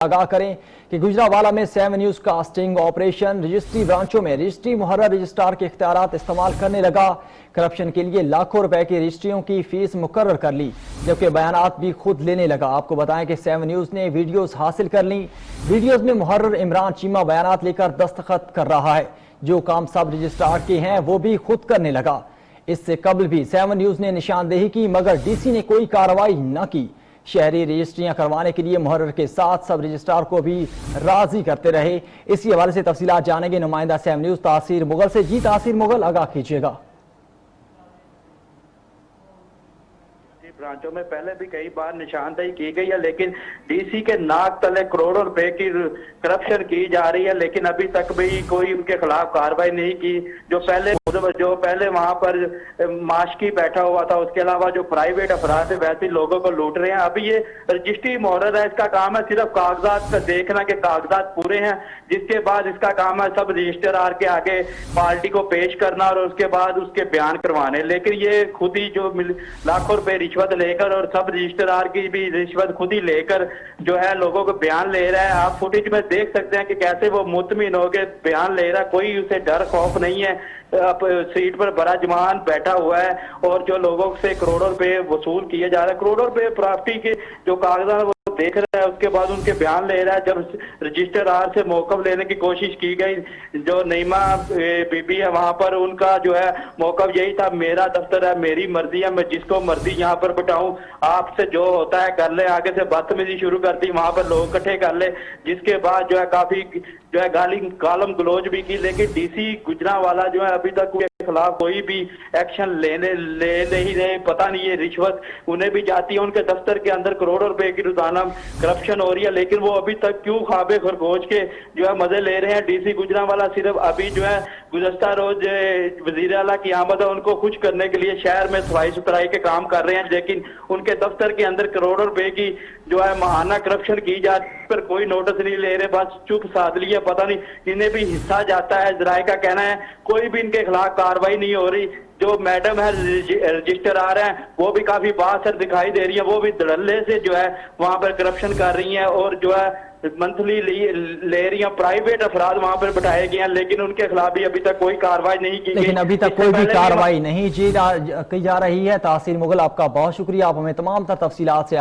आगाह करें कि गुजरावाला में 7 न्यूज कास्टिंग ऑपरेशन रजिस्ट्री ब्रांचों में रजिस्ट्री मुहर्रर रजिस्ट्रार के इख्तियारात इस्तेमाल करने लगा। करप्शन के लिए लाखों रुपए की रजिस्ट्रियों की फीस मुकर्रर कर ली, जबकि बयानात भी खुद लेने लगा। आपको बताएं कि 7 न्यूज ने वीडियोस हासिल कर ली। वीडियोस में मुहर्रर इमरान चीमा बयानात लेकर दस्तखत कर रहा है। जो काम सब रजिस्ट्रार के हैं वो भी खुद करने लगा। इससे कबल भी 7 न्यूज ने निशानदेही की, मगर डीसी ने कोई कार्रवाई न की। शहरी रजिस्ट्रियां करवाने के लिए मुहर्रर के साथ सब रजिस्ट्रार को भी राजी करते रहे। इसी हवाले से तफसीलात जानेंगे नुमाइंदा 7 न्यूज तासीर मुगल से। जी तासीर मुगल, आगाह कीजिएगा। ब्रांचों में पहले भी कई बार निशानदेही की गई है, लेकिन डीसी के नाक तले करोड़ों रुपए की करप्शन की जा रही है, लेकिन अभी तक भी कोई उनके खिलाफ कार्रवाई नहीं की। जो पहले वहां पर माशकी बैठा हुआ था, उसके अलावा जो प्राइवेट अफराद है वैसे लोगों को लूट रहे हैं। अभी ये रजिस्ट्री मुहर्रर है, इसका काम है सिर्फ कागजात का देखना कि कागजात पूरे हैं, जिसके बाद इसका काम है सब रजिस्ट्रार के आगे पार्टी को पेश करना और उसके बाद उसके बयान करवाने। लेकिन ये खुद ही जो लाखों रुपए रिश्वत लेकर और सब रजिस्ट्रार की भी रिश्वत खुद ही लेकर जो है लोगों को बयान ले रहा है। आप फुटेज में देख सकते हैं कि कैसे वो मुतमिन होकर बयान ले रहा है, कोई उसे डर खौफ नहीं है। अब सीट पर बड़ा जमान बैठा हुआ है और जो लोगों से करोड़ों रुपए वसूल किए जा रहे हैं, करोड़ों रुपए प्रॉपर्टी के जो कागजात वो देख रहा है, उसके बाद उनके बयान ले रहा है। जब रजिस्ट्रार से मौकफ लेने की कोशिश की गई, जो नईमा बीबी है वहां पर उनका जो है मौकफ यही था, मेरा दफ्तर है, मेरी मर्जी है, मैं जिसको मर्जी यहाँ पर बिठाऊं, आपसे जो होता है कर ले। आगे से बदतमीजी शुरू कर दी, वहां पर लोग इकट्ठे कर ले, जिसके बाद जो है काफी जो है गालम गलोच भी की। लेकिन डीसी गुजरावाला जो है अभी तक के खिलाफ कोई भी एक्शन ले नहीं रहे। पता नहीं ये रिश्वत उन्हें भी जाती है, उनके दफ्तर के अंदर करोड़ों रुपए की रोजाना करप्शन हो रही है, लेकिन वो अभी तक क्यों ख्वाबे खरगोश के जो है मजे ले रहे हैं। डीसी गुजरावाला सिर्फ अभी जो है गुज़श्ता रोज वजीर आला की आमद है, उनको खुश करने के लिए शहर में सफाई सुथराई के काम कर रहे हैं, लेकिन उनके दफ्तर के अंदर करोड़ों रुपए की जो है महाना करप्शन की जाती पर कोई नोटिस नहीं ले रहे, बस चुप साध लिया। पता नहीं इन्हें भी हिस्सा जाता है। जराये का कहना है कोई भी इनके खिलाफ कार्रवाई नहीं हो रही। जो मैडम है रजिस्ट्रार हैं वो भी काफी बासर दिखाई दे रही है, वो भी धड़ल्ले से जो है वहां पर करप्शन कर रही हैं और जो है मंथली ले रही हैं। प्राइवेट अफराद वहां पर बिठाए गए हैं, लेकिन उनके खिलाफ भी अभी तक कोई कार्रवाई नहीं की गई। लेकिन अभी तक कोई भी कार्रवाई नहीं की जा रही है। तासीर मुगल, आपका बहुत शुक्रिया, आप हमें तमाम तफसीलात से